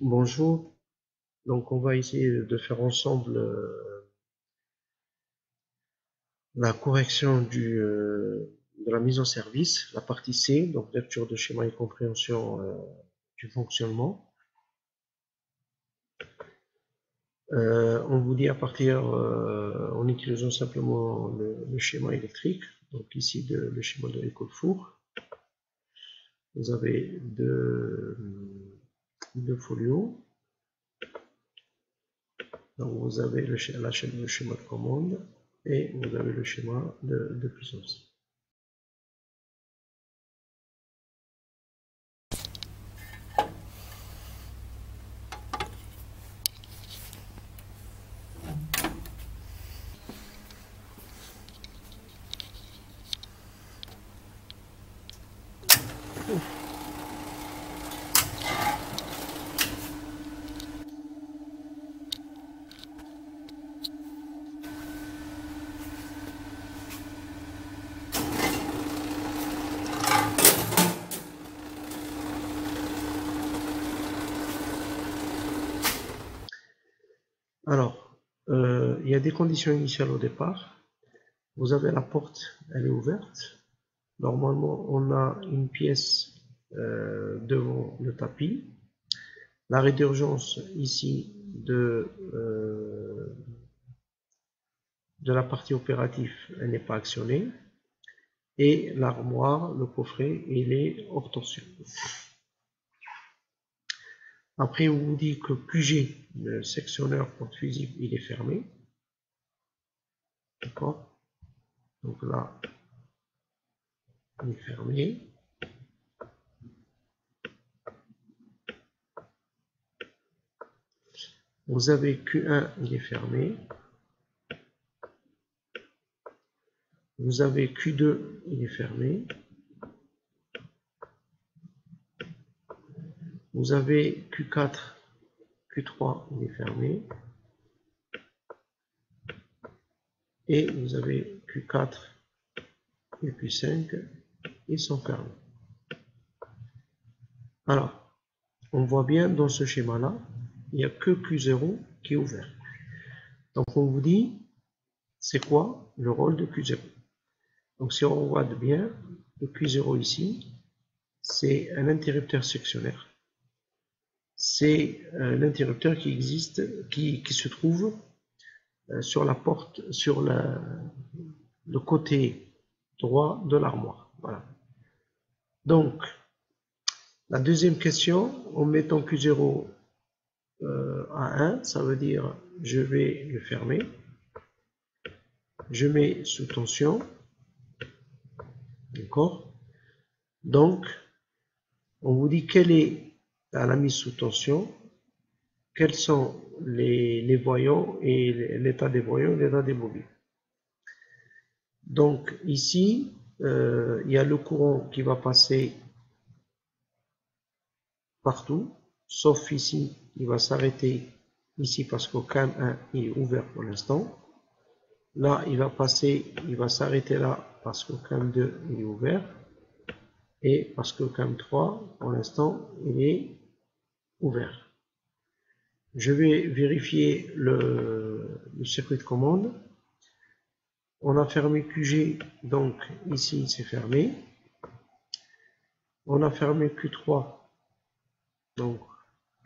Bonjour, donc on va essayer de faire ensemble la correction de la mise en service, la partie C, donc lecture de schéma et compréhension du fonctionnement. On vous dit à partir, en utilisant simplement le schéma électrique, donc ici le schéma de l'école four, vous avez deux folios, donc vous avez le schéma de commande et vous avez le schéma de puissance. Alors, il y a des conditions initiales au départ. Vous avez la porte, elle est ouverte. Normalement, on a une pièce devant le tapis. L'arrêt d'urgence ici de la partie opérative, elle n'est pas actionnée. Et l'armoire, le coffret, il est hors tension. Après, on vous dit que QG, le sectionneur porte-fusible, il est fermé. D'accord? Donc là, il est fermé. Vous avez Q1, il est fermé. Vous avez Q2, il est fermé. Vous avez Q4, Q3, il est fermé. Et vous avez Q4 et Q5, ils sont fermés. Alors, on voit bien dans ce schéma-là, il n'y a que Q0 qui est ouvert. Donc on vous dit, c'est quoi le rôle de Q0? Donc si on regarde bien, le Q0 ici, c'est un interrupteur sectionnaire. C'est l'interrupteur qui existe, qui se trouve sur la porte, sur le côté droit de l'armoire. Voilà. Donc, la deuxième question, en mettant Q0 à 1, ça veut dire je vais le fermer. Je mets sous tension. D'accord? Donc, on vous dit quelle est à la mise sous tension, quels sont les voyants et l'état des voyants et l'état des bobines. Donc, ici, il y a le courant qui va passer partout, sauf ici, il va s'arrêter ici parce que CAM1 est ouvert pour l'instant. Là, il va passer, il va s'arrêter là parce que CAM2 est ouvert. Et parce que CAM3, pour l'instant, il est ouvert. Je vais vérifier le circuit de commande. On a fermé QG, donc ici c'est fermé. On a fermé Q3, donc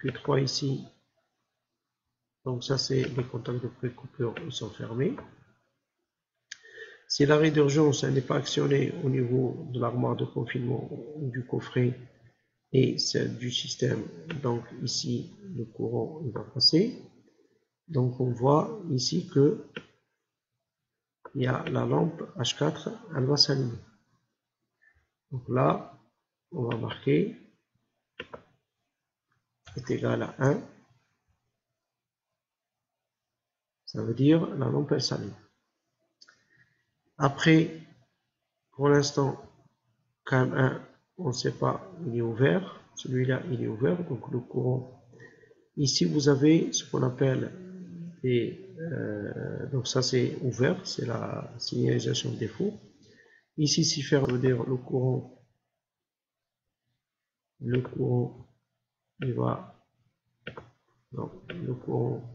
Q3 ici. Donc ça c'est les contacts de pré-coupure, ils sont fermés. Si l'arrêt d'urgence n'est pas actionné au niveau de l'armoire de confinement ou du coffret et celle du système, donc ici le courant il va passer. Donc on voit ici que il y a la lampe H4, elle va s'allumer. Donc là, on va marquer est égal à 1. Ça veut dire la lampe elle s'allume. Après, pour l'instant, CAM1, on ne sait pas, il est ouvert. Celui-là, il est ouvert, donc le courant. Ici, vous avez ce qu'on appelle donc ça c'est ouvert, c'est la signalisation de défaut. Ici, si faire veut dire le courant, il va Donc, le courant,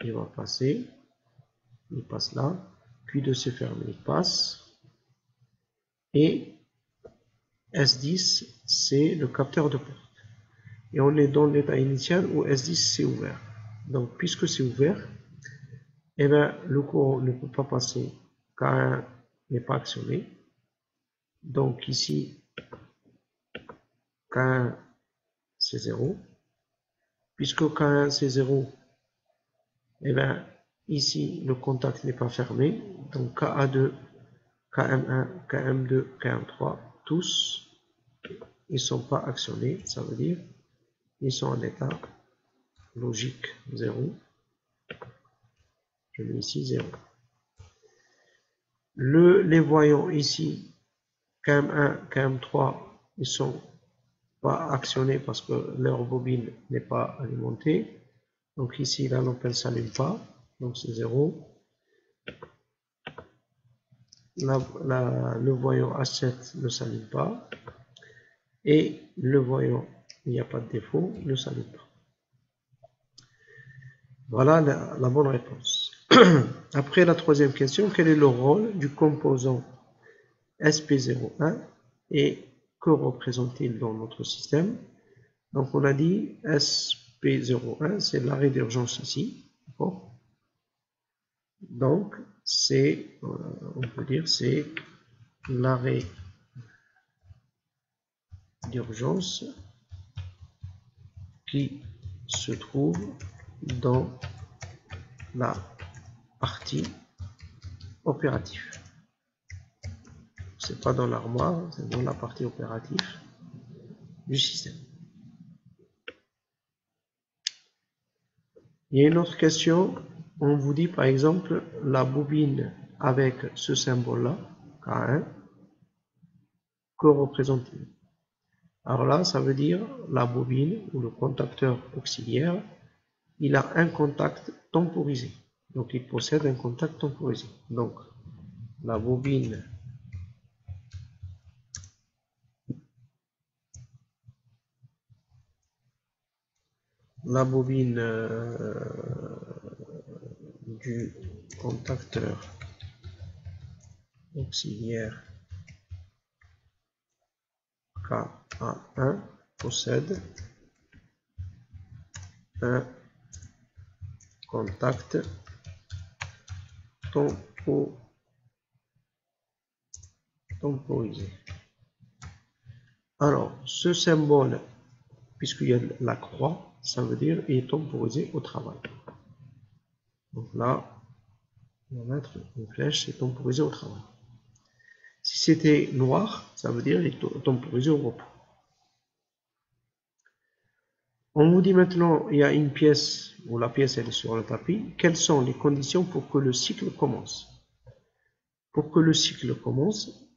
il va passer, il passe là, Q2 c'est fermé, il passe, et S10 c'est le capteur de porte. Et on est dans l'état initial où S10 c'est ouvert. Donc, puisque c'est ouvert, eh bien, le courant ne peut pas passer K1 n'est pas actionné. Donc, ici, K1 c'est 0. Puisque K1 c'est 0, eh bien, ici, le contact n'est pas fermé. Donc, KA2, KM1, KM2, KM3, tous, ils ne sont pas actionnés. Ça veut dire ils sont en état logique 0. Je mets ici 0. Les voyants ici, KM1, KM3, ils ne sont pas actionnés parce que leur bobine n'est pas alimentée. Donc ici, la lampe ne s'allume pas. Donc c'est 0. Le voyant A7 ne s'allume pas. Et le voyant, il n'y a pas de défaut, ne s'allume pas. Voilà la bonne réponse. Après la troisième question, quel est le rôle du composant SP01 et que représente-t-il dans notre système? Donc on a dit SP01, c'est l'arrêt d'urgence ici. Donc c'est, on peut dire, c'est l'arrêt d'urgence qui se trouve dans la partie opérative. C'est pas dans l'armoire, c'est dans la partie opérative du système. Il y a une autre question. On vous dit par exemple la bobine avec ce symbole-là, K1, que représente-t-il? Alors là, ça veut dire la bobine ou le contacteur auxiliaire, il a un contact temporisé. Donc il possède un contact temporisé. Donc la bobine du contacteur auxiliaire KA1 possède un contact temporisé. Alors, ce symbole, puisqu'il y a la croix, ça veut dire il est temporisé au travail. Donc là, on va mettre une flèche, c'est temporisé au travail. Si c'était noir, ça veut dire il est temporisé au repos. On vous dit maintenant, il y a une pièce, où la pièce elle est sur le tapis. Quelles sont les conditions pour que le cycle commence? Pour que le cycle commence,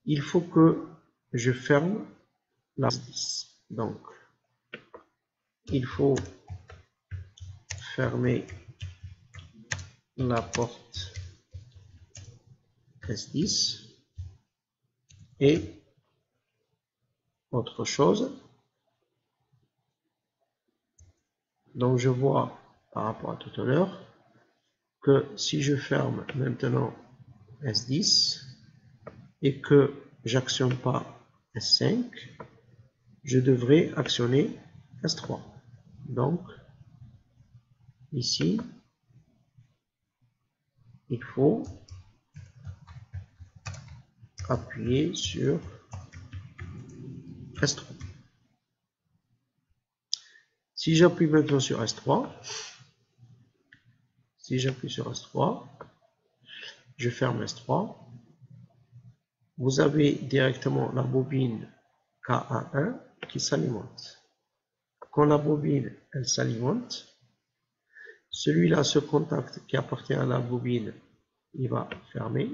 il faut que je ferme la S10. Donc, il faut fermer la porte S10 et autre chose. Donc, je vois par rapport à tout à l'heure que si je ferme maintenant S10 et que j'actionne pas S5, je devrais actionner S3. Donc, ici, il faut appuyer sur S3. Si j'appuie maintenant sur S3, je ferme S3, vous avez directement la bobine KA1 qui s'alimente. Quand la bobine elle s'alimente, celui-là, ce contact qui appartient à la bobine, il va fermer.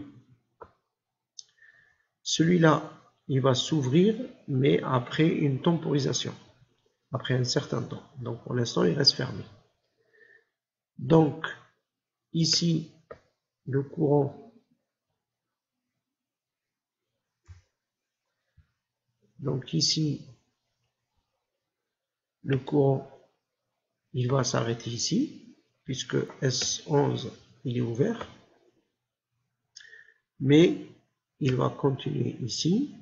Celui-là, il va s'ouvrir, mais après une temporisation, après un certain temps. Donc pour l'instant, il reste fermé. Donc ici, le courant Donc ici, le courant, il va s'arrêter ici, puisque S11, il est ouvert. Mais il va continuer ici.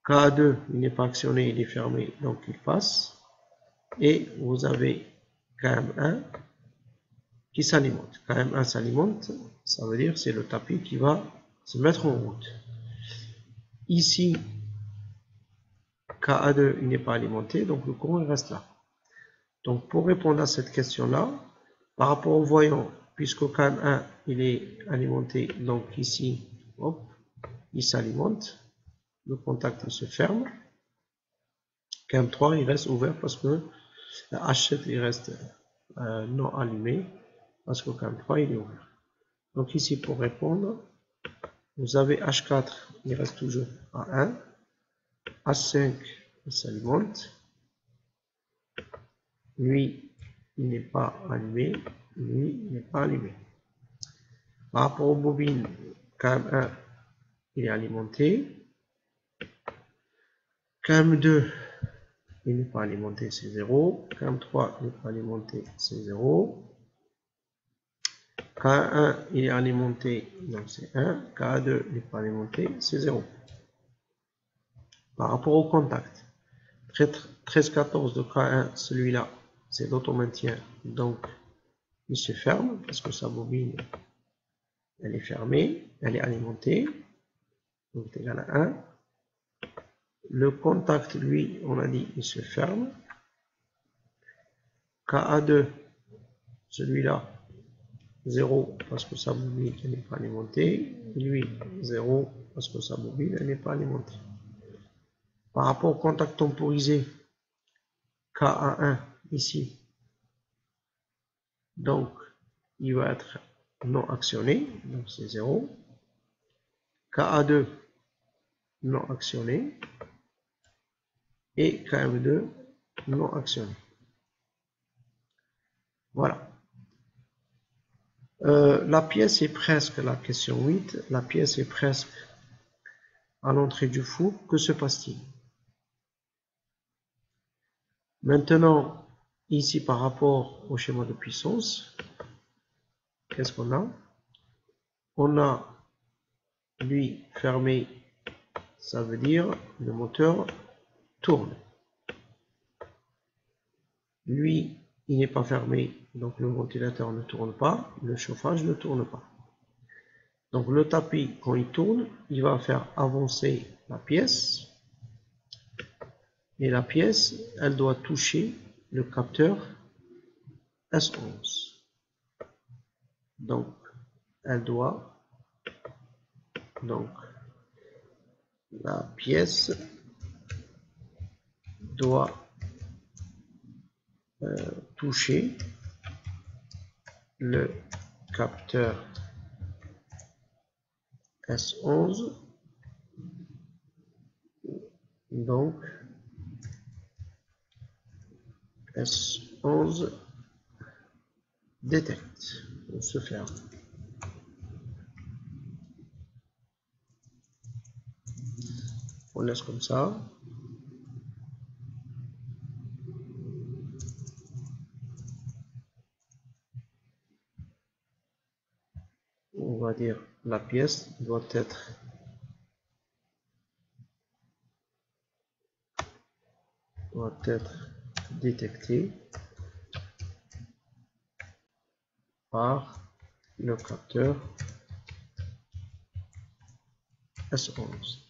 KA2, il n'est pas actionné, il est fermé, donc il passe. Et vous avez KM1 qui s'alimente. KM1 s'alimente, ça veut dire c'est le tapis qui va se mettre en route. Ici, KA2, il n'est pas alimenté, donc le courant il reste là. Donc pour répondre à cette question-là, par rapport au voyant, puisque KM1 il est alimenté, donc ici, hop, il s'alimente, le contact il se ferme. KM3 il reste ouvert parce que H7 il reste non allumé parce que KM3 il est ouvert. Donc ici pour répondre, vous avez H4 il reste toujours à 1, H5 il s'alimente, lui il n'est pas allumé, lui il n'est pas allumé. Par rapport aux bobines, KM1 il est alimenté, KM2 il n'est pas alimenté, c'est 0, KM3 il n'est pas alimenté, c'est 0, K1 il est alimenté, donc c'est 1, K2 il n'est pas alimenté, c'est 0. Par rapport au contact, 13-14 de K1, celui-là, c'est l'automaintien, donc il se ferme parce que sa bobine, elle est fermée, elle est alimentée, donc c'est égal à 1. Le contact, lui, on a dit, il se ferme. KA2, celui-là, 0 parce que sa bobine n'est pas alimentée. Lui, 0 parce que sa bobine n'est pas alimentée. Par rapport au contact temporisé, KA1 ici, donc il va être non actionné, donc c'est 0. KA2 non actionné et KM2 non actionné. Voilà. La pièce est presque, la question 8, la pièce est presque à l'entrée du four. Que se passe-t-il? Maintenant, ici par rapport au schéma de puissance, qu'est-ce qu'on a? On a lui fermé, ça veut dire le moteur tourne. Lui, il n'est pas fermé, donc le ventilateur ne tourne pas, le chauffage ne tourne pas. Donc le tapis, quand il tourne, il va faire avancer la pièce. Et la pièce, elle doit toucher le capteur S11. Donc, elle doit, donc, la pièce doit toucher le capteur S11. Donc, S11 détecte, on se ferme. On laisse comme ça. On va dire la pièce doit être détectée par le capteur S11.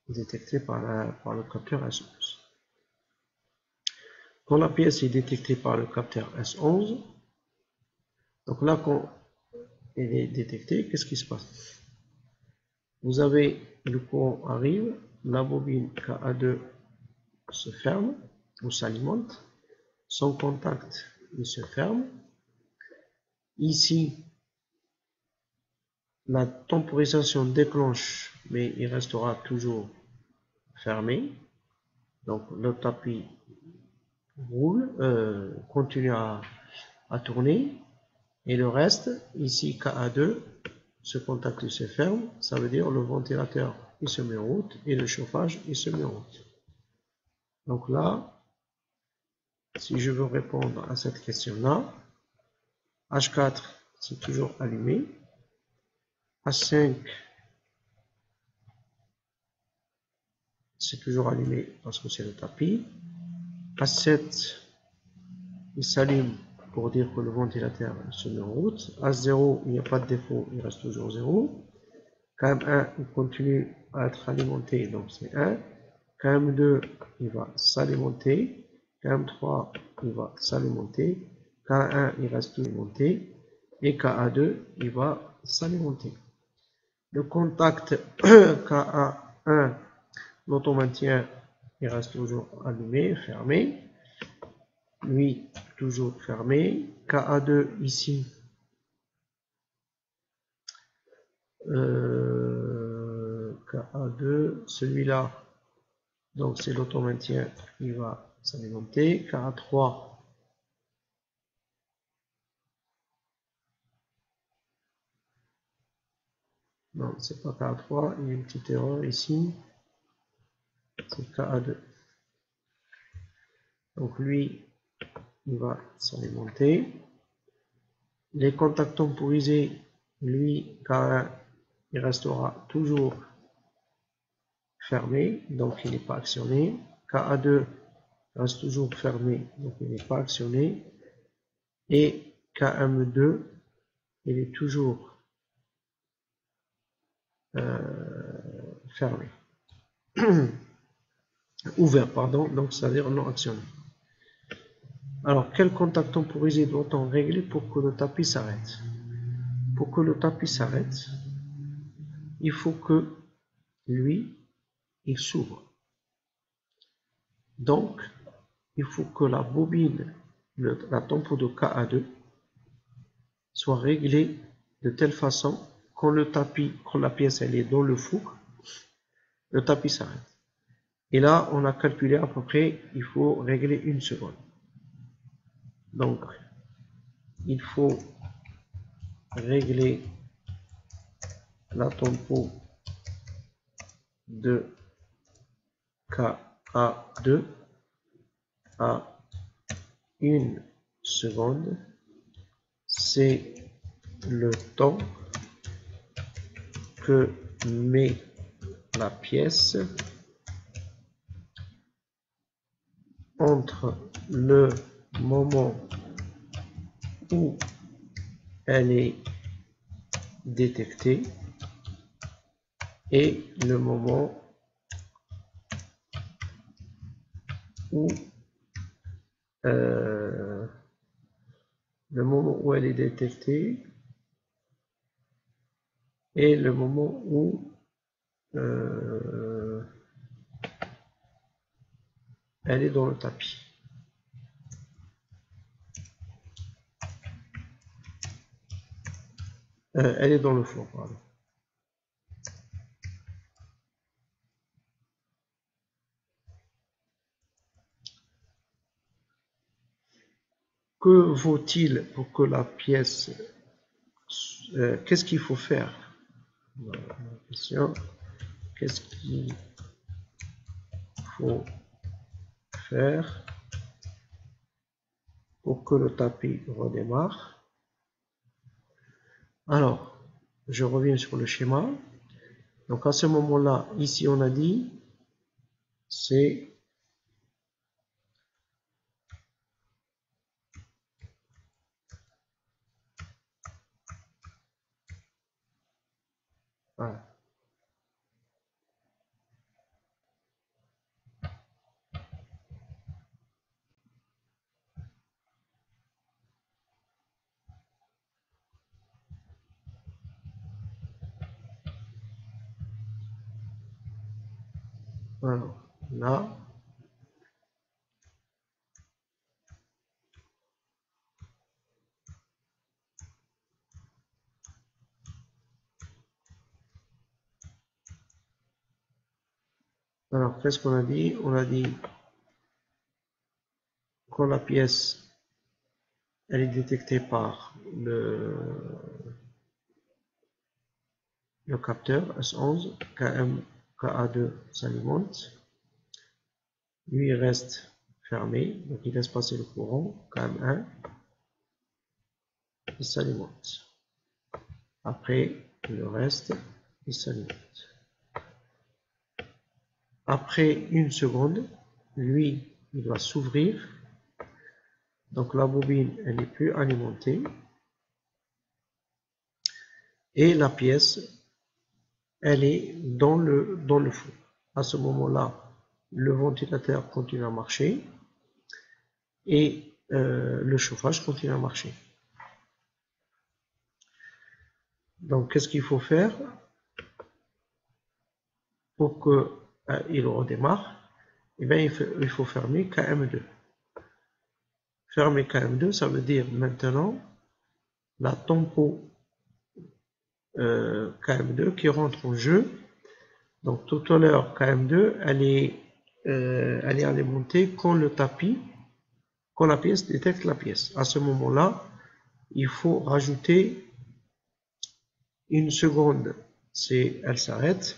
Détecté par le capteur S11. Quand la pièce est détectée par le capteur S11, donc là quand elle est détectée, qu'est-ce qui se passe? Vous avez le courant arrive, la bobine KA2 se ferme ou s'alimente, son contact il se ferme. Ici, la temporisation déclenche, mais il restera toujours fermé. Donc le tapis roule, continue à tourner. Et le reste, ici KA2, ce contact se ferme, ça veut dire le ventilateur il se met en route et le chauffage il se met en route. Donc là, si je veux répondre à cette question-là, H4 c'est toujours allumé, H5 c'est toujours allumé parce que c'est le tapis, H7 il s'allume pour dire que le ventilateur se met en route, H0 il n'y a pas de défaut, il reste toujours 0, KM1 il continue à être alimenté, donc c'est 1, KM2 il va s'alimenter, KM3 il va s'alimenter, K1 il reste alimenté et KA2 il va s'alimenter. Le contact KA1, l'automaintien il reste toujours allumé, fermé, lui toujours fermé, KA2 ici KA2, celui-là, donc c'est l'automaintien, il va s'alimenter. KA3, non, c'est pas KA3, il y a une petite erreur ici, c'est KA2. Donc lui, il va s'alimenter. Les contacts temporisés, lui, KA1, il restera toujours fermé, donc il n'est pas actionné. KA2 reste toujours fermé, donc il n'est pas actionné. Et KM2, il est toujours fermé. Ouvert, pardon, donc c'est-à-dire non actionné. Alors, quel contact temporisé doit-on régler pour que le tapis s'arrête? Pour que le tapis s'arrête, il faut que lui, il s'ouvre. Donc, il faut que la bobine, la tempo de KA2, soit réglée de telle façon quand le tapis, quand la pièce elle est dans le four, le tapis s'arrête. Et là, on a calculé à peu près, il faut régler 1 seconde. Donc, il faut régler la tempo de KA2 à 1 seconde. C'est le temps que met la pièce entre le moment où elle est détectée et le moment où elle est détectée et le moment où elle est dans le tapis. Elle est dans le four, pardon. Que vaut-il pour que la pièce... qu'est-ce qu'il faut faire? Qu'est-ce qu'il faut faire pour que le tapis redémarre? Alors, je reviens sur le schéma. Donc à ce moment-là, ici on a dit, c'est voilà. Alors, là, alors qu'est-ce qu'on a dit? On a dit quand la pièce elle est détectée par le capteur S11, KA2 s'alimente, lui il reste fermé, donc il laisse passer le courant, KM1, il s'alimente. Après, le reste, il s'alimente. Après une seconde, lui, il va s'ouvrir. Donc la bobine, elle n'est plus alimentée. Et la pièce, elle est dans le four. À ce moment-là, le ventilateur continue à marcher et le chauffage continue à marcher. Donc, qu'est-ce qu'il faut faire pour qu'il redémarre? Eh bien, il faut fermer KM2. Fermer KM2, ça veut dire maintenant la tempo KM2 qui rentre en jeu. Donc tout à l'heure, KM2, elle est alimentée quand le tapis, quand la pièce détecte la pièce. À ce moment-là, il faut rajouter une seconde, elle s'arrête.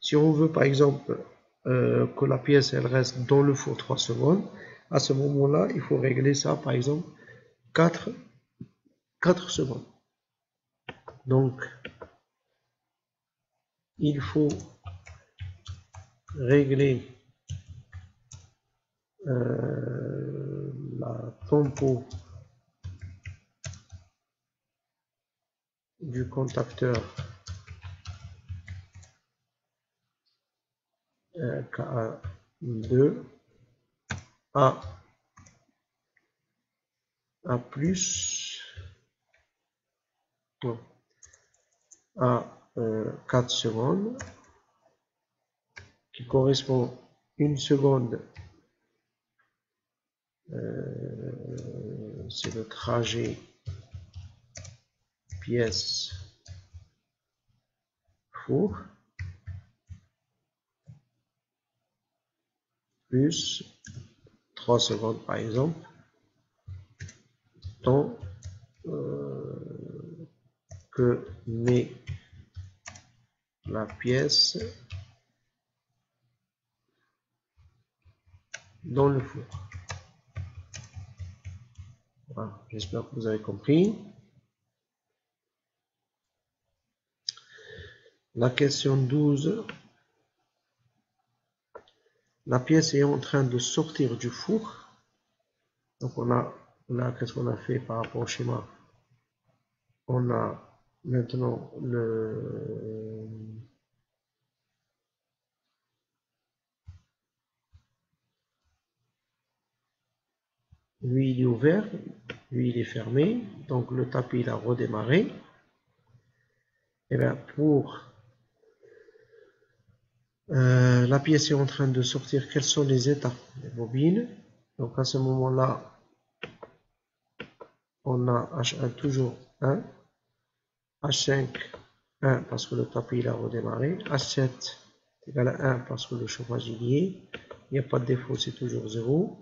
Si on veut par exemple que la pièce elle reste dans le four 3 secondes, à ce moment-là, il faut régler ça par exemple 4 secondes. Donc, il faut régler la tempo du contacteur KA2 à plus à 4 secondes qui correspond une seconde, c'est le trajet pièce four plus 3 secondes par exemple temps que met la pièce dans le four. Voilà, j'espère que vous avez compris. La question 12. La pièce est en train de sortir du four. Donc qu'est-ce qu'on a fait par rapport au schéma? On a maintenant lui il est ouvert, lui il est fermé, donc le tapis il a redémarré. Et bien pour la pièce est en train de sortir, quels sont les états des bobines? Donc à ce moment-là, on a H1 toujours 1, H5 1 parce que le tapis il a redémarré, H7 est égal à 1 parce que le chauffage est lié, il n'y a pas de défaut, c'est toujours 0.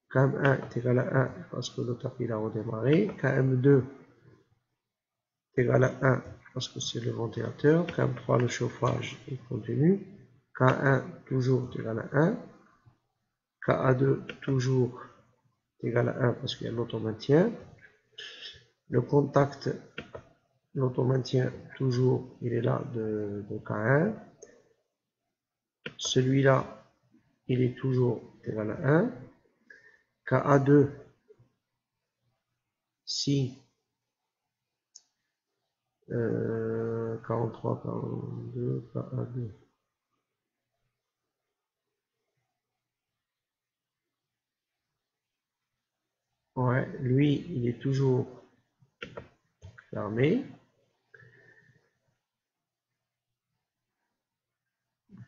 KM1 est égal à 1 parce que le tapis il a redémarré, KM2 est égal à 1 parce que c'est le ventilateur, KM3 le chauffage est continu, K1 toujours est égal à 1, KA2 toujours est égal à 1 parce qu'il y a l'automaintien, le contact, l'automaintien toujours il est là de K1, celui-là il est toujours égal à 1, KA2 si 43, 42, KA2 ouais, lui il est toujours fermé.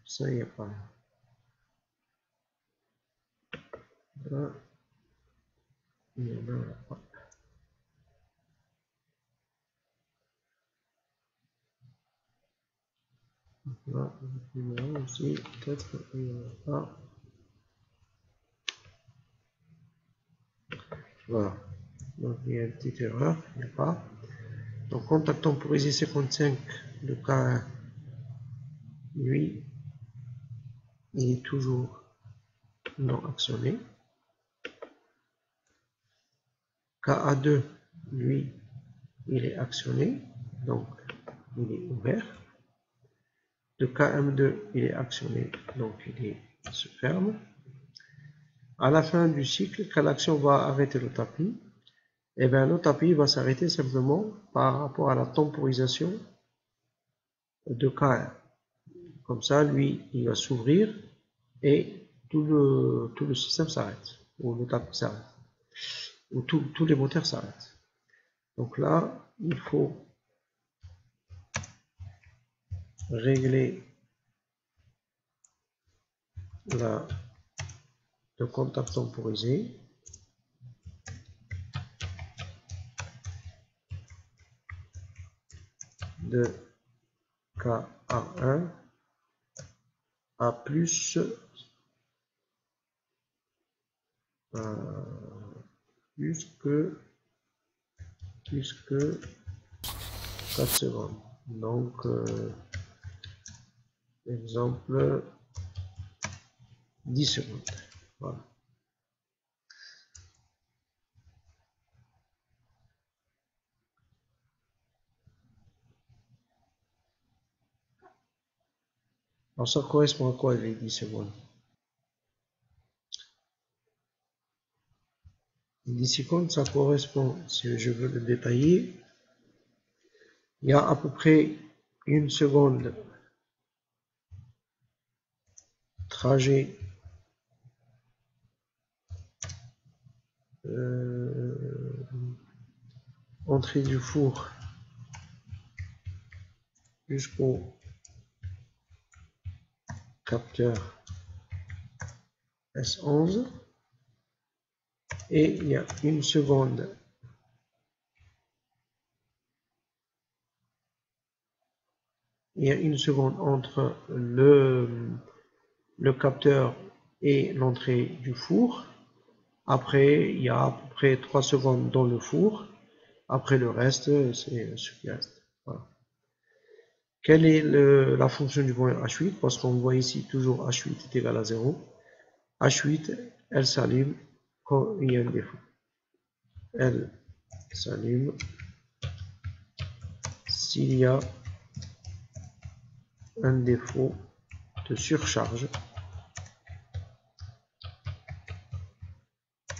Ça il n'y a pas. Là, il y en a pas. Là, il y en a aussi, peut-être il n'y en a pas. Voilà. Donc il y a une petite erreur, il n'y a pas. Donc contact temporisé 55 de K1, lui, il est toujours non actionné. KA2, lui, il est actionné, donc il est ouvert. Le KM2, il est actionné, donc il se ferme. À la fin du cycle, quand l'action va arrêter le tapis, et bien le tapis va s'arrêter simplement par rapport à la temporisation de K1. Comme ça, lui, il va s'ouvrir et tout le système s'arrête, ou le tapis s'arrête, ou tous les moteurs s'arrêtent. Donc là, il faut régler le contact temporisé. De KA1 à plus que 4 secondes. Donc exemple 10 secondes. Voilà. Alors ça correspond à quoi les 10 secondes? Les 10 secondes, ça correspond, si je veux le détailler, il y a à peu près une seconde trajet entrée du four jusqu'au capteur S11 et il y a une seconde entre le capteur et l'entrée du four. Après, il y a à peu près 3 secondes dans le four. Après le reste, c'est ce qui reste. Voilà. Quelle est la fonction du point H8? Parce qu'on voit ici toujours H8 est égal à 0. H8, elle s'allume quand il y a un défaut. Elle s'allume s'il y a un défaut de surcharge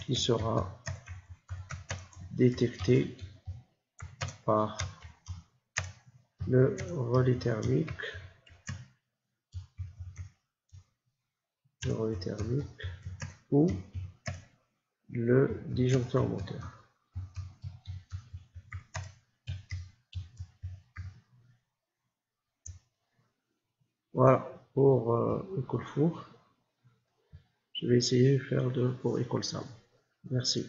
qui sera détecté par le relais thermique, ou le disjoncteur moteur. Voilà pour École Four. Je vais essayer de faire pour École Sam. Merci.